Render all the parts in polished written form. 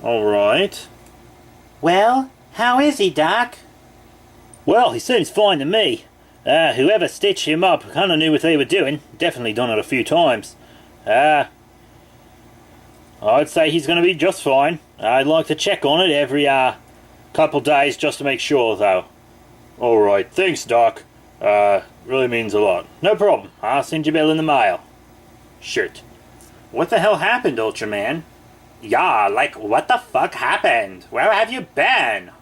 Alright. Well, how is he, Doc? Well, he seems fine to me. Whoever stitched him up kinda knew what they were doing. Definitely done it a few times. I'd say he's gonna be just fine. I'd like to check on it every, couple days just to make sure, though. Alright, thanks, Doc. Really means a lot. No problem. I'll send your bill in the mail. Shit. What the hell happened, Ultraman? Yeah, like, what the fuck happened? Where have you been?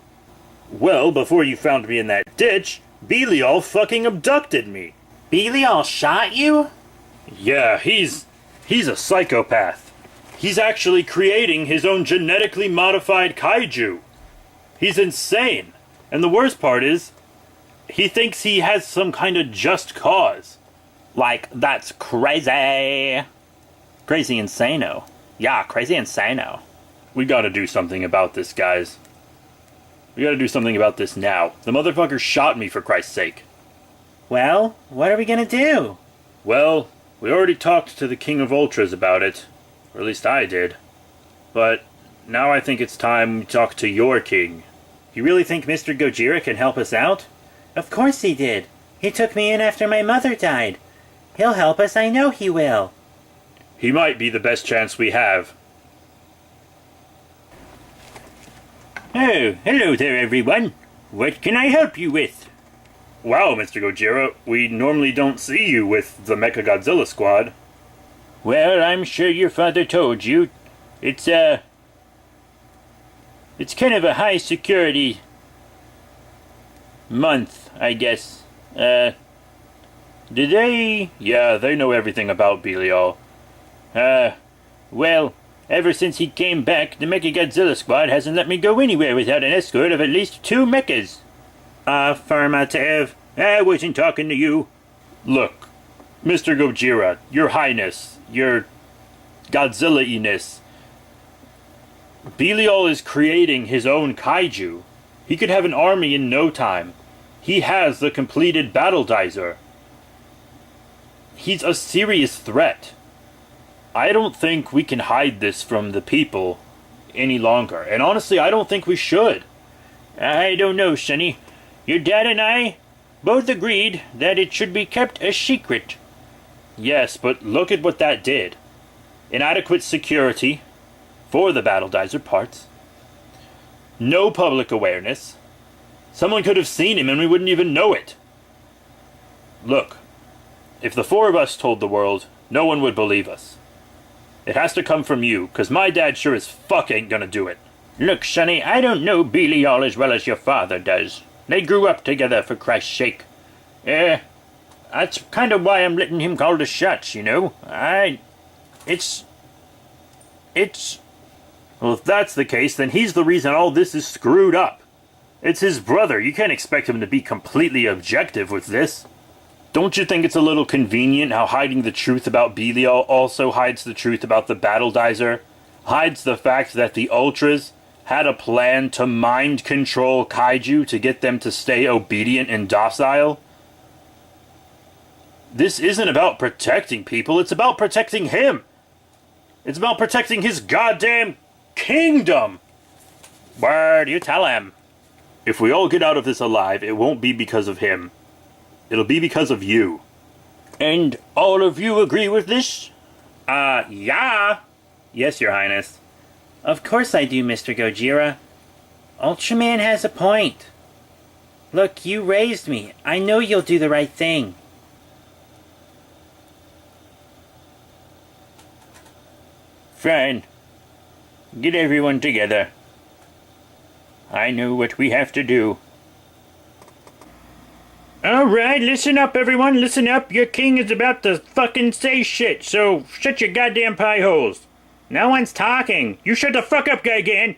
Well, before you found me in that ditch, Belial fucking abducted me. Belial shot you? Yeah, he's a psychopath. He's actually creating his own genetically modified kaiju. He's insane. And the worst part is, he thinks he has some kind of just cause. Like, that's crazy. Crazy insano. Yeah, crazy insano. We gotta do something about this, guys. We gotta do something about this now. The motherfucker shot me, for Christ's sake. Well, what are we gonna do? Well, we already talked to the King of Ultras about it. Or at least I did. But now I think it's time we talk to your king. You really think Mr. Gojira can help us out? Of course he did. He took me in after my mother died. He'll help us, I know he will. He might be the best chance we have. Oh, hello there, everyone. What can I help you with? Wow, Mr. Gojira, we normally don't see you with the Mechagodzilla squad. Well, I'm sure your father told you. It's kind of a high security month, I guess. Do they? Yeah, they know everything about Belial. Well, ever since he came back, the Mechagodzilla squad hasn't let me go anywhere without an escort of at least 2 mechas. Affirmative. I wasn't talking to you. Look, Mr. Gojira, your highness, your Godzilla-iness. Belial is creating his own kaiju. He could have an army in no time. He has the completed battle dizer. He's a serious threat. I don't think we can hide this from the people any longer. And honestly, I don't think we should. I don't know, Sonny. Your dad and I both agreed that it should be kept a secret. Yes, but look at what that did. Inadequate security for the battle dizer parts. No public awareness. Someone could have seen him and we wouldn't even know it. Look, if the 4 of us told the world, no one would believe us. It has to come from you, because my dad sure as fuck ain't gonna do it. Look, Sonny, I don't know Belial as well as your father does. They grew up together, for Christ's sake. That's kind of why I'm letting him call the shots, you know? It's... Well, if that's the case, then he's the reason all this is screwed up. It's his brother. You can't expect him to be completely objective with this. Don't you think it's a little convenient how hiding the truth about Belial also hides the truth about the battle dizer? Hides the fact that the Ultras had a plan to mind control Kaiju to get them to stay obedient and docile? This isn't about protecting people, it's about protecting him. It's about protecting his goddamn kingdom. Word, you tell him. If we all get out of this alive, it won't be because of him. It'll be because of you. And all of you agree with this? Yeah. Yes, Your Highness. Of course I do, Mr. Gojira. Ultraman has a point. Look, you raised me. I know you'll do the right thing. Fine. Get everyone together. I know what we have to do. Alright, listen up, everyone, listen up. Your king is about to fucking say shit, so shut your goddamn pie holes. No one's talking. You shut the fuck up, Gigan.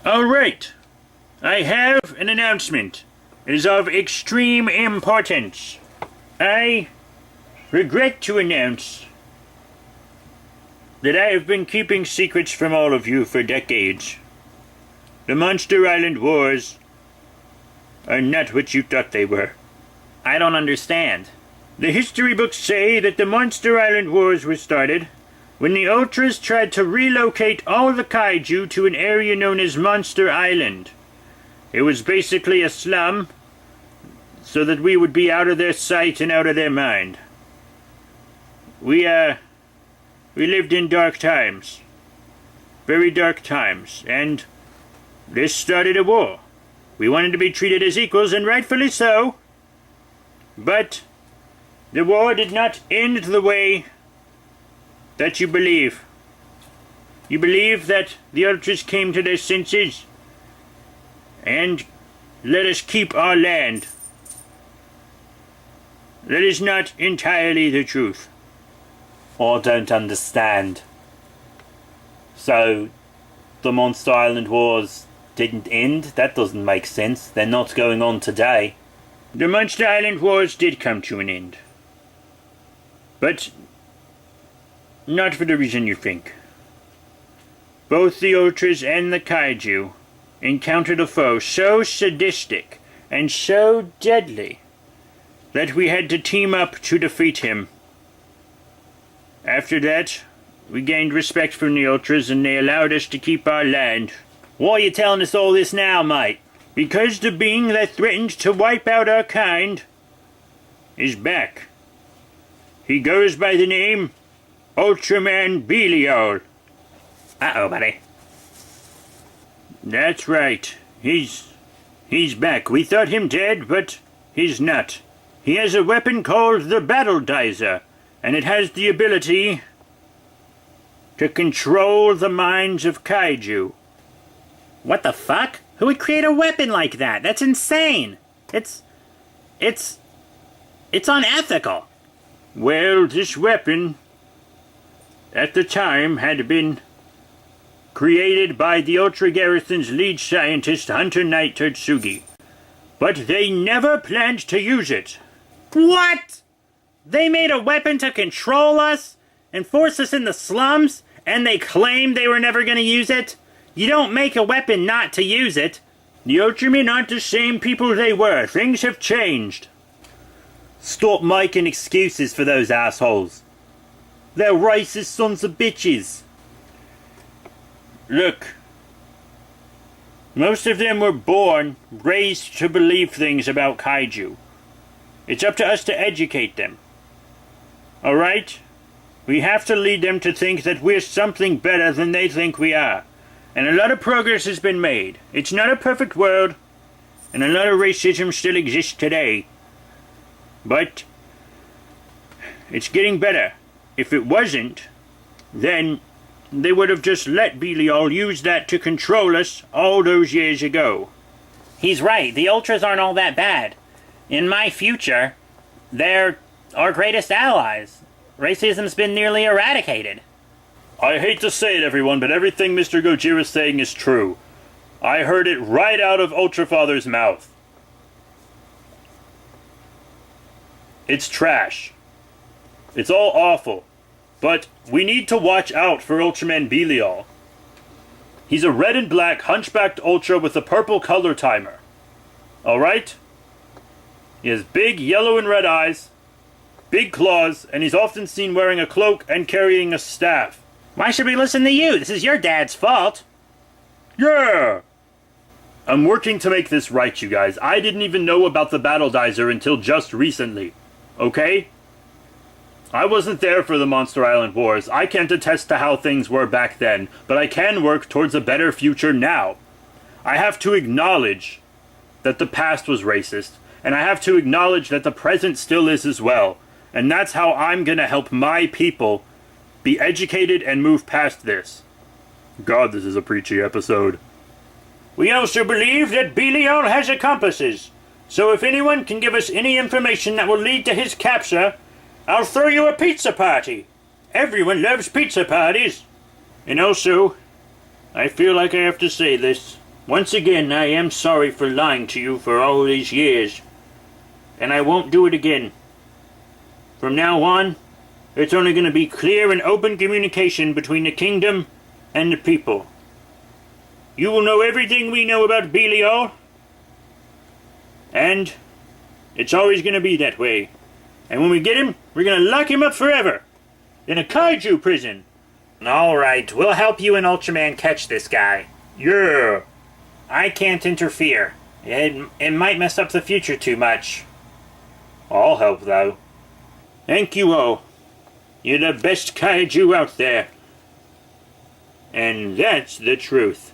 Alright. I have an announcement. It is of extreme importance. I regret to announce that I have been keeping secrets from all of you for decades. The Monster Island Wars are not what you thought they were. I don't understand. The history books say that the Monster Island Wars were started when the Ultras tried to relocate all the Kaiju to an area known as Monster Island. It was basically a slum, so that we would be out of their sight and out of their mind. We lived in dark times. Very dark times, and this started a war. We wanted to be treated as equals, and rightfully so. But the war did not end the way that you believe. You believe that the Ultras came to their senses and let us keep our land. That is not entirely the truth. I don't understand. So, the Monster Island Wars didn't end? That doesn't make sense. They're not going on today. The Monster Island Wars did come to an end. But not for the reason you think. Both the Ultras and the Kaiju encountered a foe so sadistic and so deadly that we had to team up to defeat him. After that, we gained respect from the Ultras and they allowed us to keep our land. Why are you telling us all this now, mate? Because the being that threatened to wipe out our kind is back. He goes by the name Ultraman Belial. Uh-oh, buddy. That's right. He's back. We thought him dead, but he's not. He has a weapon called the Battle Dizer, and it has the ability to control the minds of Kaiju. What the fuck? Who would create a weapon like that? That's insane. It's unethical. Well, this weapon, at the time, had been created by the Ultra Garrison's lead scientist, Hunter Knight Totsugi. But they never planned to use it. What? They made a weapon to control us and force us in the slums, and they claimed they were never going to use it? You don't make a weapon not to use it. The Ultramen aren't the same people they were. Things have changed. Stop making excuses for those assholes. They're racist sons of bitches. Look, most of them were born, raised to believe things about Kaiju. It's up to us to educate them. Alright? We have to lead them to think that we're something better than they think we are. And a lot of progress has been made. It's not a perfect world, and a lot of racism still exists today. But it's getting better. If it wasn't, then they would have just let Belial use that to control us all those years ago. He's right. The Ultras aren't all that bad. In my future, they're our greatest allies. Racism's been nearly eradicated. I hate to say it, everyone, but everything Mr. Gojira's saying is true. I heard it right out of Ultrafather's mouth. It's trash. It's all awful. But we need to watch out for Ultraman Belial. He's a red and black hunchbacked Ultra with a purple color timer. Alright? He has big yellow and red eyes, big claws, and he's often seen wearing a cloak and carrying a staff. Why should we listen to you? This is your dad's fault. Yeah! I'm working to make this right, you guys. I didn't even know about the Battle Dizer until just recently. Okay? I wasn't there for the Monster Island Wars. I can't attest to how things were back then, but I can work towards a better future now. I have to acknowledge that the past was racist, and I have to acknowledge that the present still is as well. And that's how I'm gonna help my people be educated and move past this. God, this is a preachy episode. We also believe that Belial has accomplices. So if anyone can give us any information that will lead to his capture, I'll throw you a pizza party. Everyone loves pizza parties. And also, I feel like I have to say this. Once again, I am sorry for lying to you for all these years. And I won't do it again. From now on, it's only going to be clear and open communication between the kingdom and the people. You will know everything we know about Belial. And it's always going to be that way. And when we get him, we're going to lock him up forever. In a Kaiju prison. Alright, we'll help you and Ultraman catch this guy. Yeah. I can't interfere. It might mess up the future too much. I'll help, though. Thank you all. You're the best kaiju out there. And that's the truth.